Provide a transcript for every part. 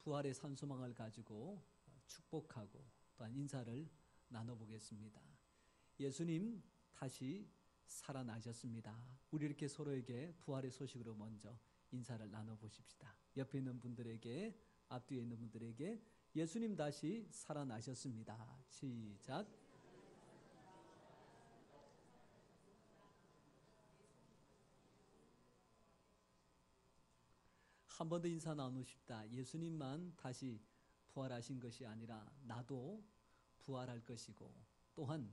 부활의 산소망을 가지고 축복하고 또한 인사를 나눠보겠습니다. 예수님 다시 살아나셨습니다. 우리 이렇게 서로에게 부활의 소식으로 먼저 인사를 나눠보십시다. 옆에 있는 분들에게, 앞뒤에 있는 분들에게 예수님 다시 살아나셨습니다. 시작. 한 번 더 인사 나누십시다. 예수님만 다시 부활하신 것이 아니라 나도 부활할 것이고 또한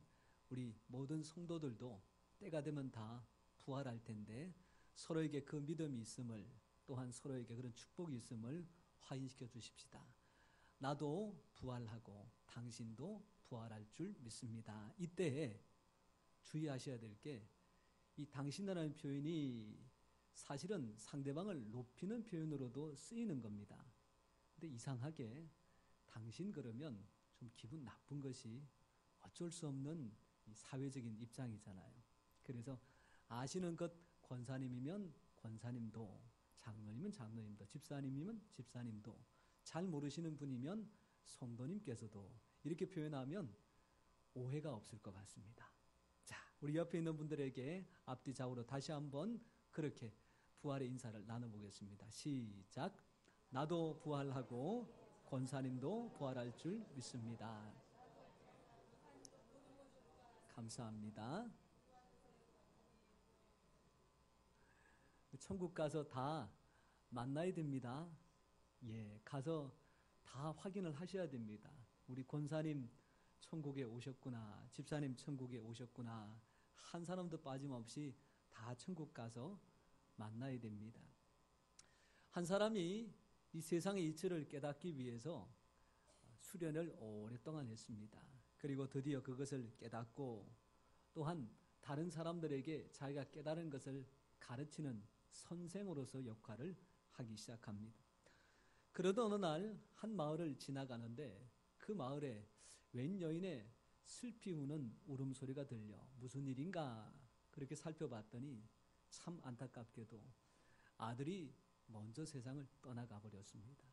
우리 모든 성도들도 때가 되면 다 부활할 텐데 서로에게 그 믿음이 있음을 또한 서로에게 그런 축복이 있음을 확인시켜 주십시다. 나도 부활하고 당신도 부활할 줄 믿습니다. 이때에 주의하셔야 될 게 이 당신이라는 표현이 사실은 상대방을 높이는 표현으로도 쓰이는 겁니다. 근데 이상하게 당신 그러면 좀 기분 나쁜 것이 어쩔 수 없는 사회적인 입장이잖아요. 그래서 아시는 것 권사님이면 권사님도, 장로님은 장로님도, 집사님이면 집사님도, 잘 모르시는 분이면 성도님께서도 이렇게 표현하면 오해가 없을 것 같습니다. 자, 우리 옆에 있는 분들에게 앞뒤 좌우로 다시 한번 그렇게 부활의 인사를 나눠보겠습니다. 시작. 나도 부활하고 권사님도 부활할 줄 믿습니다. 감사합니다. 천국 가서 다 만나야 됩니다. 예, 가서 다 확인을 하셔야 됩니다. 우리 권사님 천국에 오셨구나, 집사님 천국에 오셨구나, 한 사람도 빠짐없이 다 천국 가서 만나야 됩니다. 한 사람이 이 세상의 이치를 깨닫기 위해서 수련을 오랫동안 했습니다. 그리고 드디어 그것을 깨닫고 또한 다른 사람들에게 자기가 깨달은 것을 가르치는 선생으로서 역할을 하기 시작합니다. 그러던 어느 날 한 마을을 지나가는데 그 마을에 웬 여인의 슬피 우는 울음소리가 들려 무슨 일인가 그렇게 살펴봤더니 참 안타깝게도 아들이 먼저 세상을 떠나가 버렸습니다.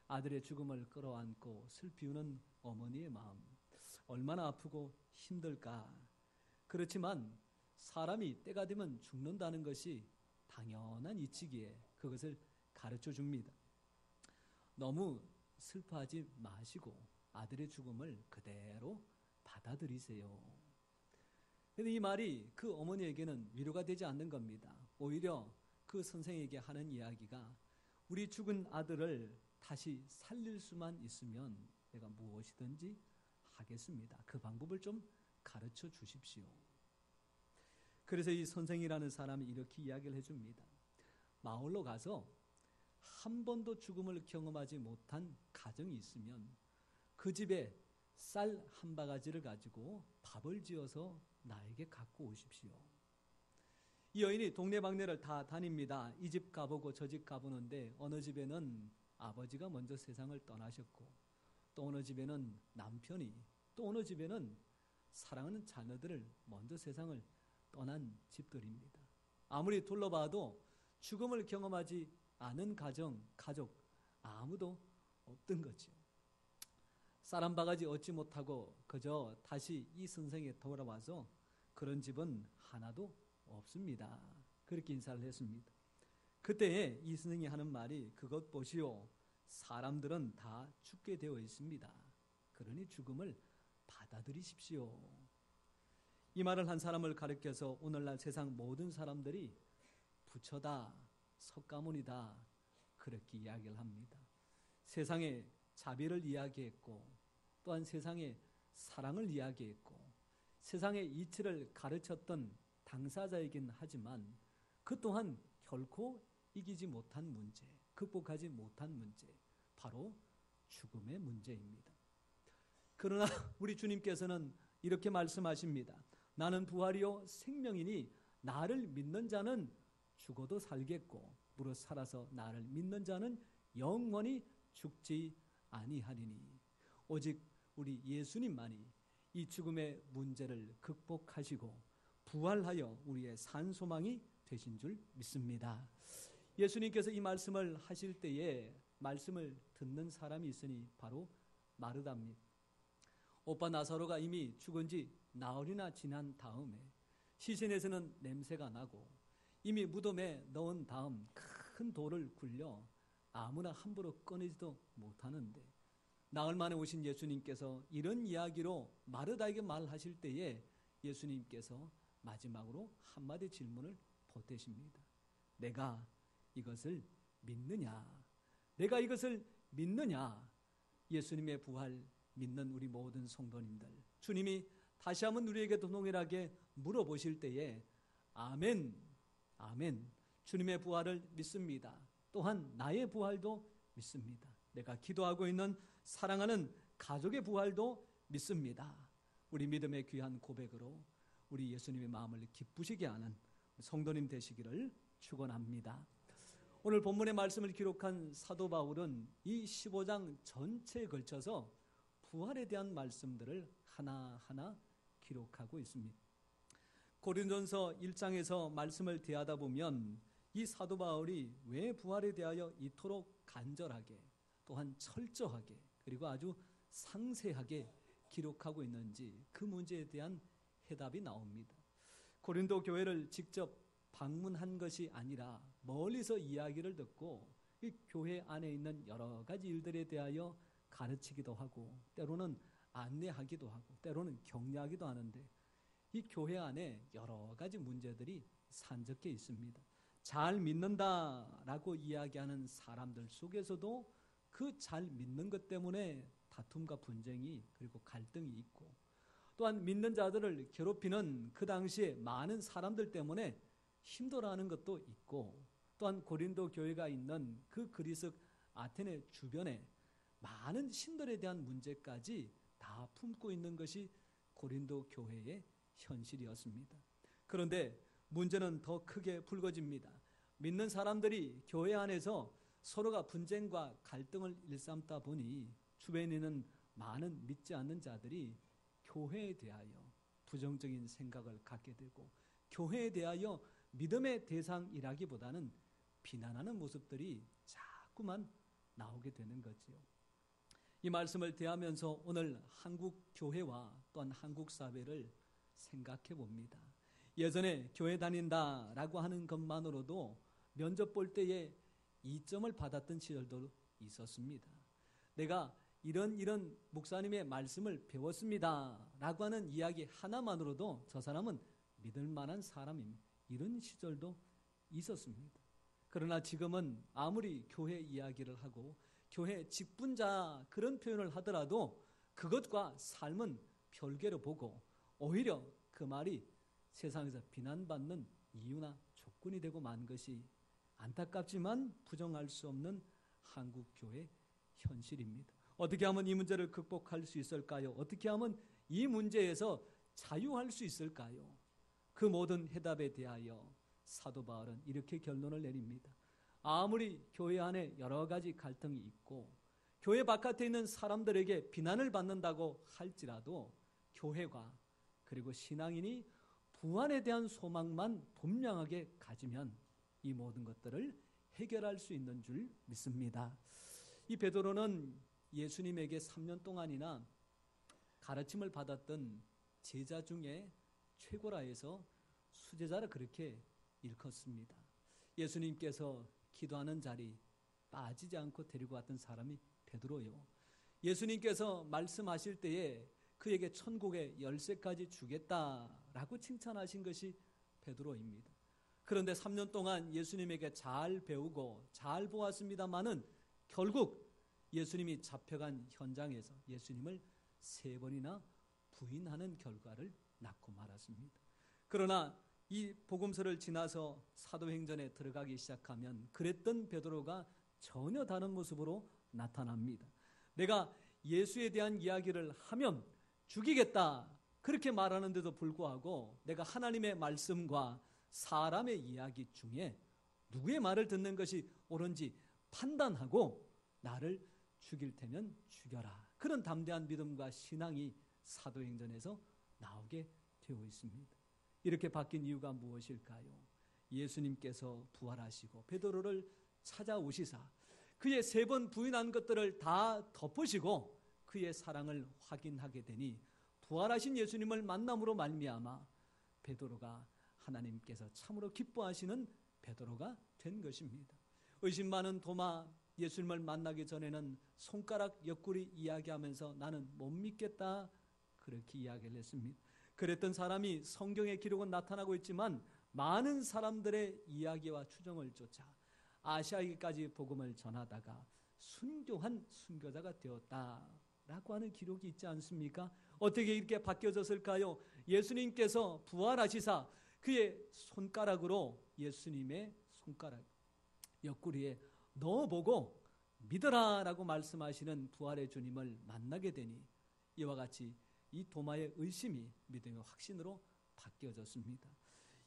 아들의 죽음을 끌어안고 슬피 우는 어머니의 마음 얼마나 아프고 힘들까. 그렇지만 사람이 때가 되면 죽는다는 것이 당연한 이치기에 그것을 가르쳐 줍니다. 너무 슬퍼하지 마시고 아들의 죽음을 그대로 받아들이세요. 그런데 이 말이 그 어머니에게는 위로가 되지 않는 겁니다. 오히려 그 선생에게 하는 이야기가 우리 죽은 아들을 다시 살릴 수만 있으면 내가 무엇이든지 하겠습니다. 그 방법을 좀 가르쳐 주십시오. 그래서 이 선생이라는 사람이 이렇게 이야기를 해줍니다. 마을로 가서 한 번도 죽음을 경험하지 못한 가정이 있으면 그 집에 쌀 한 바가지를 가지고 밥을 지어서 나에게 갖고 오십시오. 이 여인이 동네방네를 다 다닙니다. 이 집 가보고 저 집 가보는데 어느 집에는 아버지가 먼저 세상을 떠나셨고 또 어느 집에는 남편이 또 어느 집에는 사랑하는 자녀들을 먼저 세상을 떠난 집들입니다. 아무리 둘러봐도 죽음을 경험하지 않은 가족 아무도 없던 거죠. 쌀 한 바가지 얻지 못하고 그저 다시 이 선생에 돌아와서 그런 집은 하나도 없습니다. 그렇게 인사를 했습니다. 그때 이 선생이 하는 말이 그것 보시오. 사람들은 다 죽게 되어 있습니다. 그러니 죽음을 받아들이십시오. 이 말을 한 사람을 가리켜서 오늘날 세상 모든 사람들이 부처다, 석가모니다 그렇게 이야기를 합니다. 세상의 자비를 이야기했고 또한 세상의 사랑을 이야기했고 세상의 이치를 가르쳤던 당사자이긴 하지만 그 또한 결코 이기지 못한 문제, 극복하지 못한 문제, 바로 죽음의 문제입니다. 그러나 우리 주님께서는 이렇게 말씀하십니다. 나는 부활이요 생명이니 나를 믿는 자는 죽어도 살겠고 무릇 살아서 나를 믿는 자는 영원히 죽지 아니하리니. 오직 우리 예수님만이 이 죽음의 문제를 극복하시고 부활하여 우리의 산소망이 되신 줄 믿습니다. 예수님께서 이 말씀을 하실 때에 말씀을 듣는 사람이 있으니 바로 마르다입니다. 오빠 나사로가 이미 죽은 지 나흘이나 지난 다음에 시신에서는 냄새가 나고 이미 무덤에 넣은 다음 큰 돌을 굴려 아무나 함부로 꺼내지도 못하는데 나흘 만에 오신 예수님께서 이런 이야기로 마르다에게 말하실 때에 예수님께서 마지막으로 한마디 질문을 보태십니다. 내가 이것을 믿느냐? 내가 이것을 믿느냐? 예수님의 부활 믿는 우리 모든 성도님들, 주님이 다시 한번 우리에게도 동일하게 물어보실 때에 아멘, 아멘, 주님의 부활을 믿습니다. 또한 나의 부활도 믿습니다. 내가 기도하고 있는 사랑하는 가족의 부활도 믿습니다. 우리 믿음의 귀한 고백으로 우리 예수님의 마음을 기쁘시게 하는 성도님 되시기를 축원합니다. 오늘 본문의 말씀을 기록한 사도 바울은 이 15장 전체에 걸쳐서 부활에 대한 말씀들을 하나하나 기록하고 있습니다. 고린도전서 1장에서 말씀을 대하다 보면 이 사도 바울이 왜 부활에 대하여 이토록 간절하게 또한 철저하게 그리고 아주 상세하게 기록하고 있는지 그 문제에 대한 해답이 나옵니다. 고린도 교회를 직접 방문한 것이 아니라 멀리서 이야기를 듣고 이 교회 안에 있는 여러 가지 일들에 대하여 가르치기도 하고 때로는 안내하기도 하고 때로는 격려하기도 하는데 이 교회 안에 여러 가지 문제들이 산적해 있습니다. 잘 믿는다라고 이야기하는 사람들 속에서도 그 잘 믿는 것 때문에 다툼과 분쟁이 그리고 갈등이 있고 또한 믿는 자들을 괴롭히는 그 당시에 많은 사람들 때문에 힘들어하는 것도 있고 또한 고린도 교회가 있는 그 그리스 아테네 주변에 많은 신들에 대한 문제까지 다 품고 있는 것이 고린도 교회의 현실이었습니다. 그런데 문제는 더 크게 불거집니다. 믿는 사람들이 교회 안에서 서로가 분쟁과 갈등을 일삼다 보니 주변에 있는 많은 믿지 않는 자들이 교회에 대하여 부정적인 생각을 갖게 되고 교회에 대하여 믿음의 대상이라기보다는 비난하는 모습들이 자꾸만 나오게 되는 거지요. 이 말씀을 대하면서 오늘 한국 교회와 또한 한국 사회를 생각해 봅니다. 예전에 교회 다닌다라고 하는 것만으로도 면접 볼 때에 2점을 받았던 시절도 있었습니다. 내가 이런 목사님의 말씀을 배웠습니다 라고 하는 이야기 하나만으로도 저 사람은 믿을 만한 사람입니다. 이런 시절도 있었습니다. 그러나 지금은 아무리 교회 이야기를 하고 교회 직분자 그런 표현을 하더라도 그것과 삶은 별개로 보고 오히려 그 말이 세상에서 비난받는 이유나 조건이 되고 만 것이 안타깝지만 부정할 수 없는 한국교회 현실입니다. 어떻게 하면 이 문제를 극복할 수 있을까요? 어떻게 하면 이 문제에서 자유할 수 있을까요? 그 모든 해답에 대하여 사도 바울은 이렇게 결론을 내립니다. 아무리 교회 안에 여러 가지 갈등이 있고 교회 바깥에 있는 사람들에게 비난을 받는다고 할지라도 교회가 그리고 신앙인이 부활에 대한 소망만 분명하게 가지면 이 모든 것들을 해결할 수 있는 줄 믿습니다. 이 베드로는 예수님에게 3년 동안이나 가르침을 받았던 제자 중에 최고라 해서 수제자라 그렇게 일컫습니다. 예수님께서 기도하는 자리 빠지지 않고 데리고 왔던 사람이 베드로요. 예수님께서 말씀하실 때에 그에게 천국의 열쇠까지 주겠다라고 칭찬하신 것이 베드로입니다. 그런데 3년 동안 예수님에게 잘 배우고 잘 보았습니다마는 결국 예수님이 잡혀간 현장에서 예수님을 3번이나 부인하는 결과를 낳고 말았습니다. 그러나 이 복음서를 지나서 사도행전에 들어가기 시작하면 그랬던 베드로가 전혀 다른 모습으로 나타납니다. 내가 예수에 대한 이야기를 하면 죽이겠다 그렇게 말하는데도 불구하고 내가 하나님의 말씀과 사람의 이야기 중에 누구의 말을 듣는 것이 옳은지 판단하고 나를 죽일 테면 죽여라. 그런 담대한 믿음과 신앙이 사도행전에서 나오게 되어 있습니다. 이렇게 바뀐 이유가 무엇일까요? 예수님께서 부활하시고 베드로를 찾아오시사 그의 3번 부인한 것들을 다 덮으시고 그의 사랑을 확인하게 되니 부활하신 예수님을 만남으로 말미암아 베드로가 하나님께서 참으로 기뻐하시는 베드로가 된 것입니다. 의심 많은 도마, 예수님을 만나기 전에는 손가락 옆구리 이야기하면서 나는 못 믿겠다 그렇게 이야기를 했습니다. 그랬던 사람이 성경의 기록은 나타나고 있지만 많은 사람들의 이야기와 추정을 쫓아 아시아에까지 복음을 전하다가 순교한 순교자가 되었다라고 하는 기록이 있지 않습니까? 어떻게 이렇게 바뀌어졌을까요? 예수님께서 부활하시사 그의 손가락으로 예수님의 손가락 옆구리에 넣어보고 믿어라 라고 말씀하시는 부활의 주님을 만나게 되니 이와 같이 이 도마의 의심이 믿음의 확신으로 바뀌어졌습니다.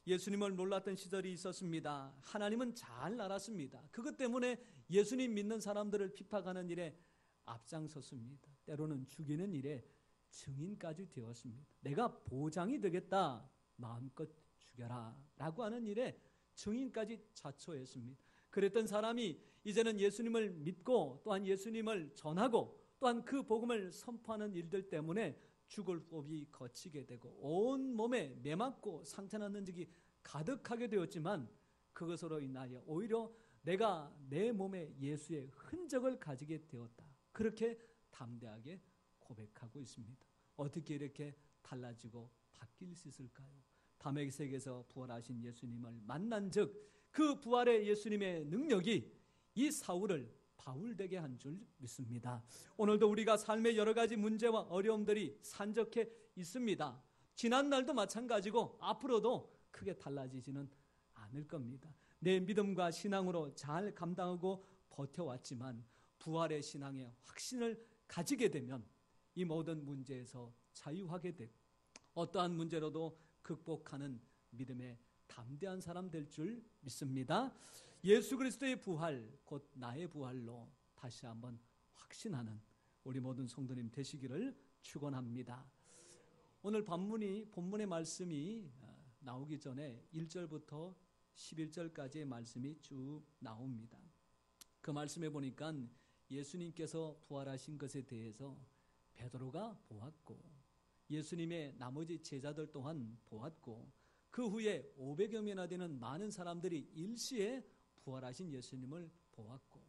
예수님을 놀랐던 시절이 있었습니다. 하나님은 잘 알았습니다. 그것 때문에 예수님 믿는 사람들을 핍박하는 일에 앞장섰습니다. 때로는 죽이는 일에 증인까지 되었습니다. 내가 보장이 되겠다, 마음껏 죽여라 라고 하는 일에 증인까지 자초했습니다. 그랬던 사람이 이제는 예수님을 믿고 또한 예수님을 전하고 또한 그 복음을 선포하는 일들 때문에 죽을 법이 거치게 되고 온 몸에 매맞고 상처나는 적이 가득하게 되었지만 그것으로 인하여 오히려 내가 내 몸에 예수의 흔적을 가지게 되었다. 그렇게 담대하게 고백하고 있습니다. 어떻게 이렇게 달라지고 바뀔 수 있을까요? 다메섹에서 부활하신 예수님을 만난 즉 그 부활의 예수님의 능력이 이 사울을 바울되게 한 줄 믿습니다. 오늘도 우리가 삶의 여러 가지 문제와 어려움들이 산적해 있습니다. 지난날도 마찬가지고 앞으로도 크게 달라지지는 않을 겁니다. 내 믿음과 신앙으로 잘 감당하고 버텨왔지만 부활의 신앙의 확신을 가지게 되면 이 모든 문제에서 자유하게 되고 어떠한 문제로도 극복하는 믿음의 담대한 사람 될 줄 믿습니다. 예수 그리스도의 부활, 곧 나의 부활로 다시 한번 확신하는 우리 모든 성도님 되시기를 축원합니다. 오늘 본문의 말씀이 나오기 전에 1절부터 11절까지의 말씀이 쭉 나옵니다. 그 말씀에 보니까 예수님께서 부활하신 것에 대해서 베드로가 보았고 예수님의 나머지 제자들 또한 보았고 그 후에 500여 명이나 되는 많은 사람들이 일시에 부활하신 예수님을 보았고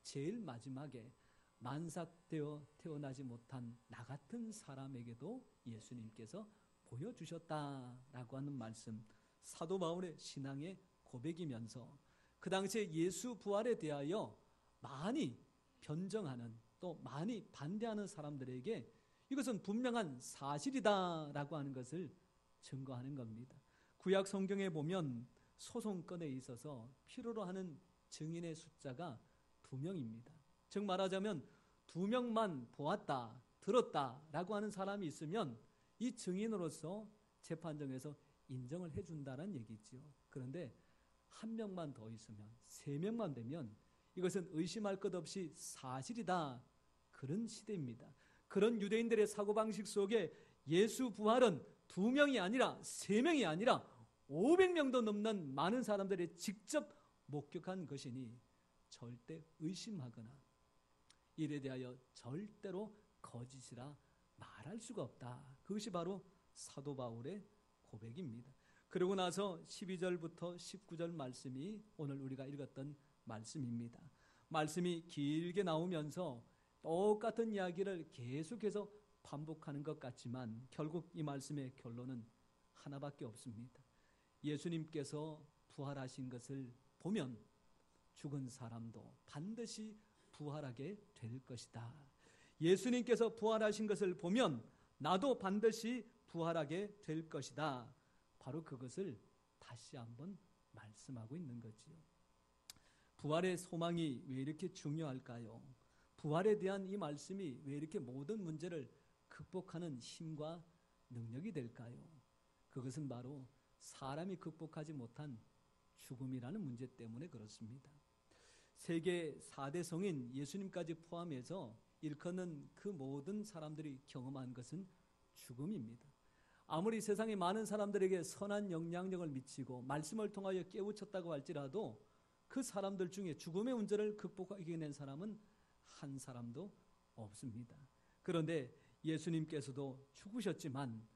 제일 마지막에 만삭되어 태어나지 못한 나 같은 사람에게도 예수님께서 보여주셨다라고 하는 말씀, 사도 바울의 신앙의 고백이면서 그 당시에 예수 부활에 대하여 많이 변정하는 또 많이 반대하는 사람들에게 이것은 분명한 사실이다라고 하는 것을 증거하는 겁니다. 구약 성경에 보면 소송건에 있어서 필요로 하는 증인의 숫자가 2명입니다. 즉 말하자면 2명만 보았다, 들었다라고 하는 사람이 있으면 이 증인으로서 재판정에서 인정을 해준다는 얘기죠. 그런데 1명만 더 있으면 3명만 되면 이것은 의심할 것 없이 사실이다. 그런 시대입니다. 그런 유대인들의 사고방식 속에 예수 부활은 2명이 아니라 3명이 아니라 500명도 넘는 많은 사람들이 직접 목격한 것이니 절대 의심하거나 이에 대하여 절대로 거짓이라 말할 수가 없다. 그것이 바로 사도 바울의 고백입니다. 그러고 나서 12절부터 19절 말씀이 오늘 우리가 읽었던 말씀입니다. 말씀이 길게 나오면서 똑같은 이야기를 계속해서 반복하는 것 같지만 결국 이 말씀의 결론은 하나밖에 없습니다. 예수님께서 부활하신 것을 보면 죽은 사람도 반드시 부활하게 될 것이다. 예수님께서 부활하신 것을 보면 나도 반드시 부활하게 될 것이다. 바로 그것을 다시 한번 말씀하고 있는 거지요. 부활의 소망이 왜 이렇게 중요할까요? 부활에 대한 이 말씀이 왜 이렇게 모든 문제를 극복하는 힘과 능력이 될까요? 그것은 바로 사람이 극복하지 못한 죽음이라는 문제 때문에 그렇습니다. 세계 4대 성인 예수님까지 포함해서 일컫는 그 모든 사람들이 경험한 것은 죽음입니다. 아무리 세상에 많은 사람들에게 선한 영향력을 미치고 말씀을 통하여 깨우쳤다고 할지라도 그 사람들 중에 죽음의 문제를 극복하고 이겨낸 사람은 한 사람도 없습니다. 그런데 예수님께서도 죽으셨지만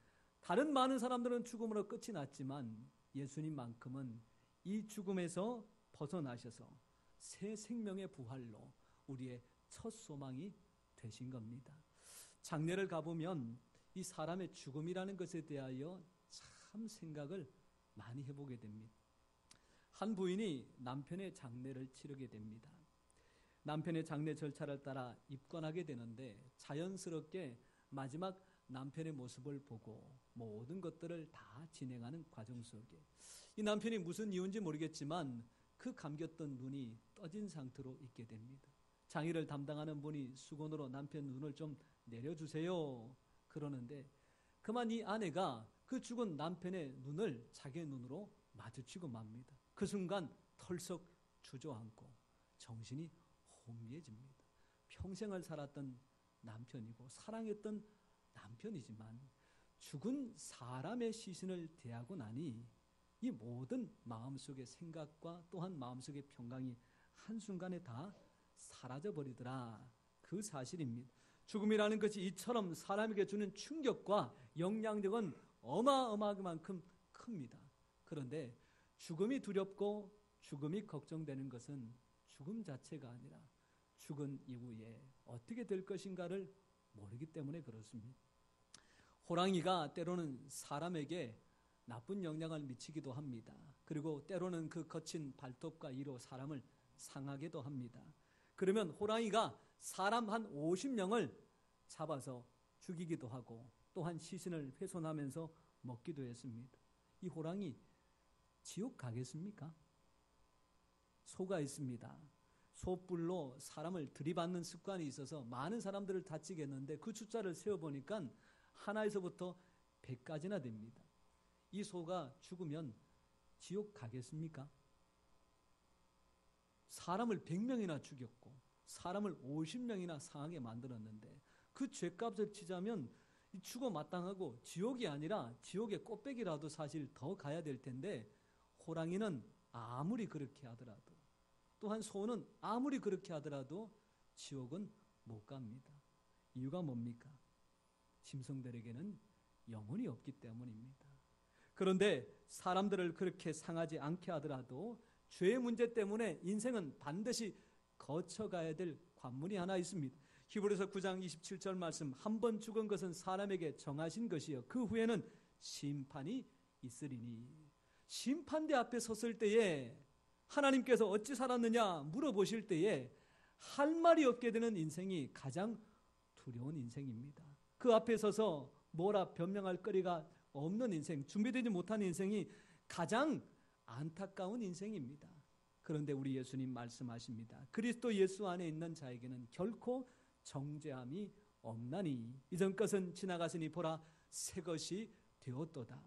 다른 많은 사람들은 죽음으로 끝이 났지만 예수님만큼은 이 죽음에서 벗어나셔서 새 생명의 부활로 우리의 첫 소망이 되신 겁니다. 장례를 가보면 이 사람의 죽음이라는 것에 대하여 참 생각을 많이 해보게 됩니다. 한 부인이 남편의 장례를 치르게 됩니다. 남편의 장례 절차를 따라 입관하게 되는데 자연스럽게 마지막 남편의 모습을 보고 모든 것들을 다 진행하는 과정 속에 이 남편이 무슨 이유인지 모르겠지만 그 감겼던 눈이 떠진 상태로 있게 됩니다. 장의를 담당하는 분이 수건으로 남편 눈을 좀 내려주세요 그러는데 그만 이 아내가 그 죽은 남편의 눈을 자기의 눈으로 마주치고 맙니다. 그 순간 털썩 주저앉고 정신이 혼미해집니다. 평생을 살았던 남편이고 사랑했던 남편이지만 죽은 사람의 시신을 대하고 나니 이 모든 마음속의 생각과 또한 마음속의 평강이 한순간에 다 사라져버리더라. 그 사실입니다. 죽음이라는 것이 이처럼 사람에게 주는 충격과 영향력은 어마어마하게만큼 큽니다. 그런데 죽음이 두렵고 죽음이 걱정되는 것은 죽음 자체가 아니라 죽은 이후에 어떻게 될 것인가를 모르기 때문에 그렇습니다. 호랑이가 때로는 사람에게 나쁜 영향을 미치기도 합니다. 그리고 때로는 그 거친 발톱과 이로 사람을 상하게도 합니다. 그러면 호랑이가 사람 한 50명을 잡아서 죽이기도 하고 또한 시신을 훼손하면서 먹기도 했습니다. 이 호랑이 지옥 가겠습니까? 소가 있습니다. 소뿔로 사람을 들이받는 습관이 있어서 많은 사람들을 다치게 했는데 그 숫자를 세어보니까 하나에서부터 100까지나 됩니다. 이 소가 죽으면 지옥 가겠습니까? 사람을 100명이나 죽였고 사람을 50명이나 상하게 만들었는데 그 죄값을 치자면 죽어 마땅하고 지옥이 아니라 지옥의 꽃배기라도 사실 더 가야 될 텐데 호랑이는 아무리 그렇게 하더라도 또한 소는 아무리 그렇게 하더라도 지옥은 못 갑니다. 이유가 뭡니까? 짐승들에게는 영혼이 없기 때문입니다. 그런데 사람들을 그렇게 상하지 않게 하더라도 죄의 문제 때문에 인생은 반드시 거쳐가야 될 관문이 하나 있습니다. 히브리서 9장 27절 말씀, 한 번 죽은 것은 사람에게 정하신 것이요 그 후에는 심판이 있으리니. 심판대 앞에 섰을 때에 하나님께서 어찌 살았느냐 물어보실 때에 할 말이 없게 되는 인생이 가장 두려운 인생입니다. 그 앞에 서서 뭐라 변명할 거리가 없는 인생, 준비되지 못한 인생이 가장 안타까운 인생입니다. 그런데 우리 예수님 말씀하십니다. 그리스도 예수 안에 있는 자에게는 결코 정죄함이 없나니 이전 것은 지나갔으니 보라 새 것이 되었도다.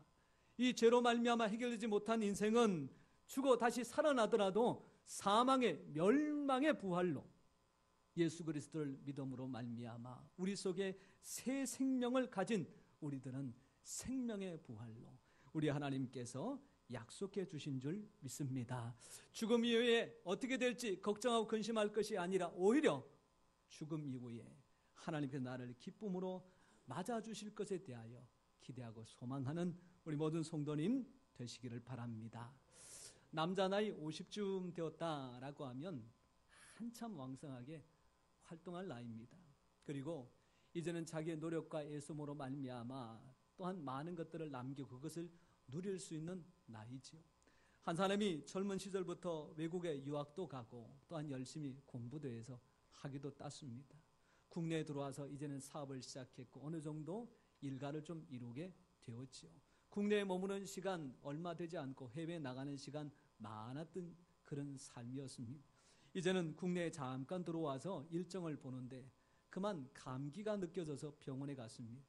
이 죄로 말미암아 해결되지 못한 인생은 죽어 다시 살아나더라도 사망의 멸망의 부활로 예수 그리스도를 믿음으로 말미암아 우리 속에 새 생명을 가진 우리들은 생명의 부활로 우리 하나님께서 약속해 주신 줄 믿습니다. 죽음 이후에 어떻게 될지 걱정하고 근심할 것이 아니라 오히려 죽음 이후에 하나님께서 나를 기쁨으로 맞아주실 것에 대하여 기대하고 소망하는 우리 모든 성도님 되시기를 바랍니다. 남자 나이 50쯤 되었다라고 하면 한참 왕성하게 활동할 나이입니다. 그리고 이제는 자기의 노력과 애씀으로 말미암아 또한 많은 것들을 남기고 그것을 누릴 수 있는 나이지요. 한 사람이 젊은 시절부터 외국에 유학도 가고 또한 열심히 공부도 해서 학위도 땄습니다. 국내에 들어와서 이제는 사업을 시작했고 어느 정도 일가를 좀 이루게 되었지요. 국내에 머무는 시간 얼마 되지 않고 해외에 나가는 시간 많았던 그런 삶이었습니다. 이제는 국내에 잠깐 들어와서 일정을 보는데 그만 감기가 느껴져서 병원에 갔습니다.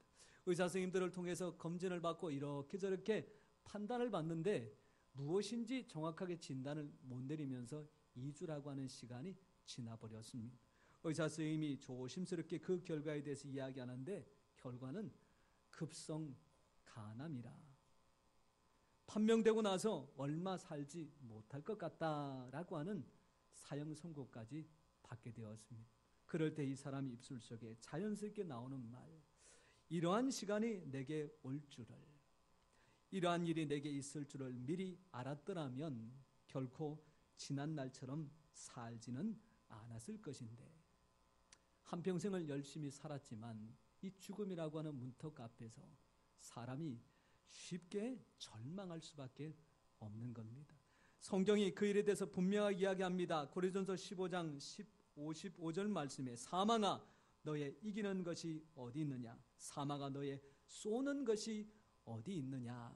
의사 선생님들을 통해서 검진을 받고 이렇게 저렇게 판단을 받는데 무엇인지 정확하게 진단을 못 내리면서 2주라고 하는 시간이 지나버렸습니다. 의사 선생님이 조심스럽게 그 결과에 대해서 이야기하는데 결과는 급성 간암이라 판명되고 나서 얼마 살지 못할 것 같다라고 하는 사형 선고까지 받게 되었습니다. 그럴 때 이 사람 입술 속에 자연스럽게 나오는 말, 이러한 시간이 내게 올 줄을, 이러한 일이 내게 있을 줄을 미리 알았더라면 결코 지난 날처럼 살지는 않았을 것인데, 한평생을 열심히 살았지만 이 죽음이라고 하는 문턱 앞에서 사람이 쉽게 절망할 수밖에 없는 겁니다. 성경이 그 일에 대해서 분명하게 이야기합니다. 고린도전서 15장 55절 말씀에 사망아 너의 이기는 것이 어디 있느냐, 사망아 너의 쏘는 것이 어디 있느냐.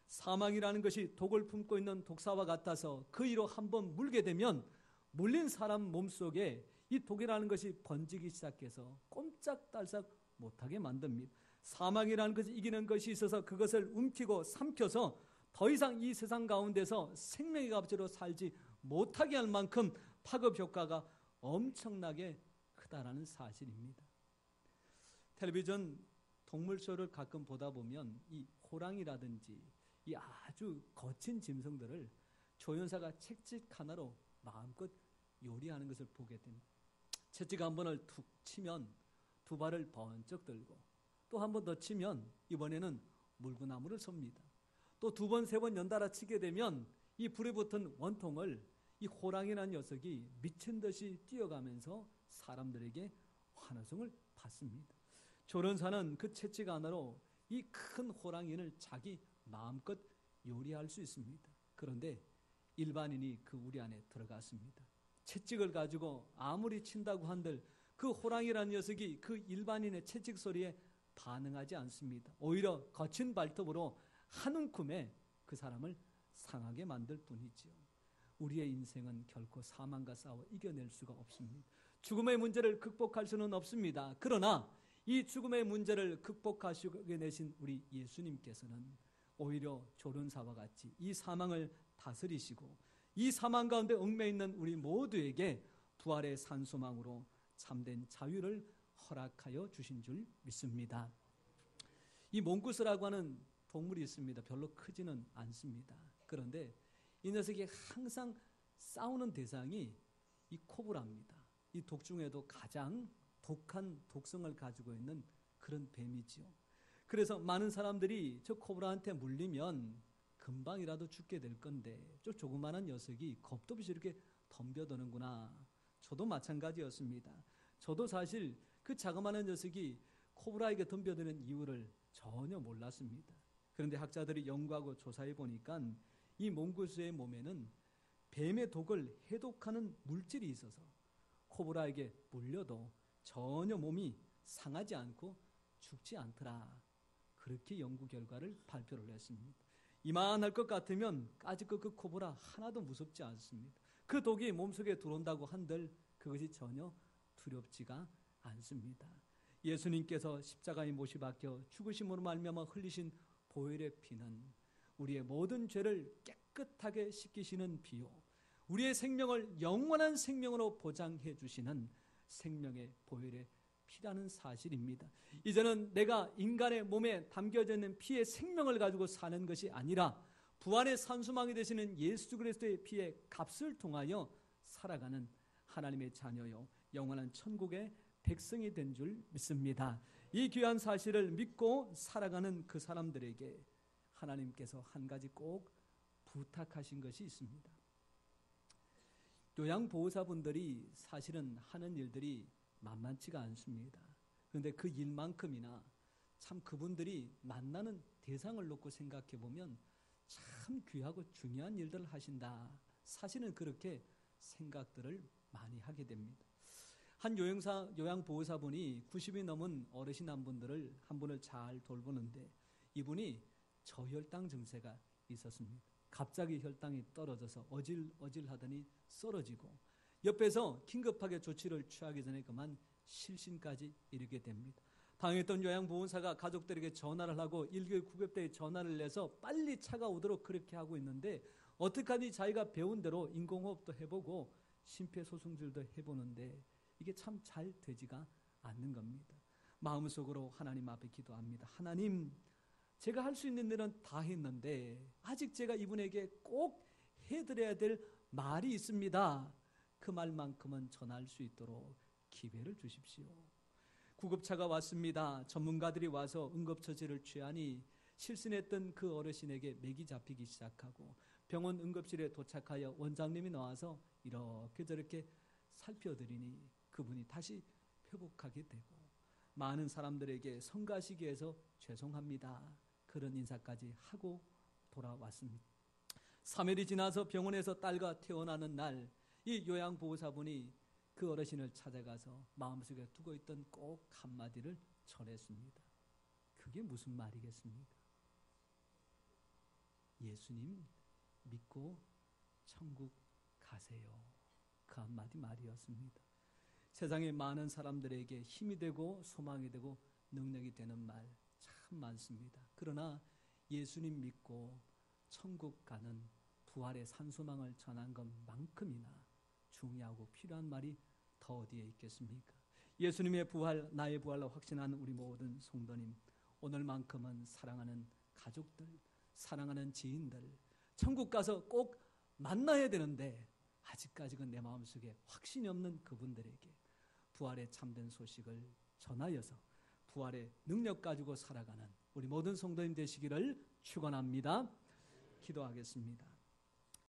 사망이라는 것이 독을 품고 있는 독사와 같아서 그 이로 한번 물게 되면 물린 사람 몸속에 이 독이라는 것이 번지기 시작해서 꼼짝달싹 못하게 만듭니다. 사망이라는 것이 이기는 것이 있어서 그것을 움키고 삼켜서 더 이상 이 세상 가운데서 생명의 값으로 살지 못하게 할 만큼 파급 효과가 엄청나게 크다라는 사실입니다. 텔레비전 동물쇼를 가끔 보다 보면 이 호랑이라든지 이 아주 거친 짐승들을 조연사가 채찍 하나로 마음껏 요리하는 것을 보게 됩니다. 채찍 한 번을 툭 치면 두 발을 번쩍 들고 또 한 번 더 치면 이번에는 물구나무를 섭니다. 또 두 번, 세 번 연달아 치게 되면 이 불에 붙은 원통을 이 호랑이라는 녀석이 미친 듯이 뛰어가면서 사람들에게 환호성을 받습니다. 조련사는 그 채찍 하나로 이 큰 호랑이를 자기 마음껏 요리할 수 있습니다. 그런데 일반인이 그 우리 안에 들어갔습니다. 채찍을 가지고 아무리 친다고 한들 그 호랑이라는 녀석이 그 일반인의 채찍 소리에 반응하지 않습니다. 오히려 거친 발톱으로 한 움큼에 그 사람을 상하게 만들 뿐이지요. 우리의 인생은 결코 사망과 싸워 이겨낼 수가 없습니다. 죽음의 문제를 극복할 수는 없습니다. 그러나 이 죽음의 문제를 극복하시고 내신 우리 예수님께서는 오히려 조련사와 같이 이 사망을 다스리시고 이 사망 가운데 얽매여 있는 우리 모두에게 부활의 산소망으로 참된 자유를 허락하여 주신 줄 믿습니다. 이 몽구스라고 하는 동물이 있습니다. 별로 크지는 않습니다. 그런데 이 녀석이 항상 싸우는 대상이 이 코브라입니다. 이 독 중에도 가장 독한 독성을 가지고 있는 그런 뱀이지요. 그래서 많은 사람들이 저 코브라한테 물리면 금방이라도 죽게 될 건데 저 조그마한 녀석이 겁도 없이 이렇게 덤벼드는구나. 저도 마찬가지였습니다. 저도 사실 그 자그마한 녀석이 코브라에게 덤벼드는 이유를 전혀 몰랐습니다. 그런데 학자들이 연구하고 조사해 보니까 이 몽구스의 몸에는 뱀의 독을 해독하는 물질이 있어서 코브라에게 물려도 전혀 몸이 상하지 않고 죽지 않더라. 그렇게 연구 결과를 발표를 했습니다. 이만할 것 같으면 까짓것 그 코브라 하나도 무섭지 않습니다. 그 독이 몸속에 들어온다고 한들 그것이 전혀 두렵지가 않습니다. 예수님께서 십자가에 못이 박혀 죽으심으로 말미암아 흘리신 보혈의 피는 우리의 모든 죄를 깨끗하게 씻기시는 비요, 우리의 생명을 영원한 생명으로 보장해 주시는 생명의 보혈의 피라는 사실입니다. 이제는 내가 인간의 몸에 담겨져 있는 피의 생명을 가지고 사는 것이 아니라 부활의 산수망이 되시는 예수 그리스도의 피의 값을 통하여 살아가는 하나님의 자녀요 영원한 천국의 백성이 된 줄 믿습니다. 이 귀한 사실을 믿고 살아가는 그 사람들에게 하나님께서 한 가지 꼭 부탁하신 것이 있습니다. 요양보호사분들이 사실은 하는 일들이 만만치가 않습니다. 그런데 그 일만큼이나 참 그분들이 만나는 대상을 놓고 생각해 보면 참 귀하고 중요한 일들을 하신다. 사실은 그렇게 생각들을 많이 하게 됩니다. 한 요양보호사분이 90이 넘은 어르신 한 분을 잘 돌보는데 이분이 저혈당 증세가 있었습니다. 갑자기 혈당이 떨어져서 어질어질하더니 쓰러지고 옆에서 긴급하게 조치를 취하기 전에 그만 실신까지 이르게 됩니다. 당했던 요양보호사가 가족들에게 전화를 하고 119급대에 전화를 내서 빨리 차가 오도록 그렇게 하고 있는데 어떡하니 자기가 배운 대로 인공호흡도 해보고 심폐소생술도 해보는데 이게 참 잘 되지가 않는 겁니다. 마음속으로 하나님 앞에 기도합니다. 하나님, 제가 할 수 있는 일은 다 했는데 아직 제가 이분에게 꼭 해드려야 될 말이 있습니다. 그 말만큼은 전할 수 있도록 기회를 주십시오. 구급차가 왔습니다. 전문가들이 와서 응급처치를 취하니 실신했던 그 어르신에게 맥이 잡히기 시작하고 병원 응급실에 도착하여 원장님이 나와서 이렇게 저렇게 살펴드리니 그분이 다시 회복하게 되고 많은 사람들에게 성가시기 위해서 죄송합니다. 그런 인사까지 하고 돌아왔습니다. 3일이 지나서 병원에서 딸과 태어나는 날 이 요양보호사분이 그 어르신을 찾아가서 마음속에 두고 있던 꼭 한마디를 전했습니다. 그게 무슨 말이겠습니까? 예수님 믿고 천국 가세요. 그 한마디 말이었습니다. 세상에 많은 사람들에게 힘이 되고 소망이 되고 능력이 되는 말 참 많습니다. 그러나 예수님 믿고 천국 가는 부활의 산소망을 전한 것만큼이나 중요하고 필요한 말이 더 어디에 있겠습니까? 예수님의 부활, 나의 부활로 확신하는 우리 모든 성도님, 오늘만큼은 사랑하는 가족들, 사랑하는 지인들, 천국 가서 꼭 만나야 되는데 아직까지는 내 마음속에 확신이 없는 그분들에게 부활의 참된 소식을 전하여서 부활의 능력 가지고 살아가는 우리 모든 성도님 되시기를 축원합니다. 기도하겠습니다.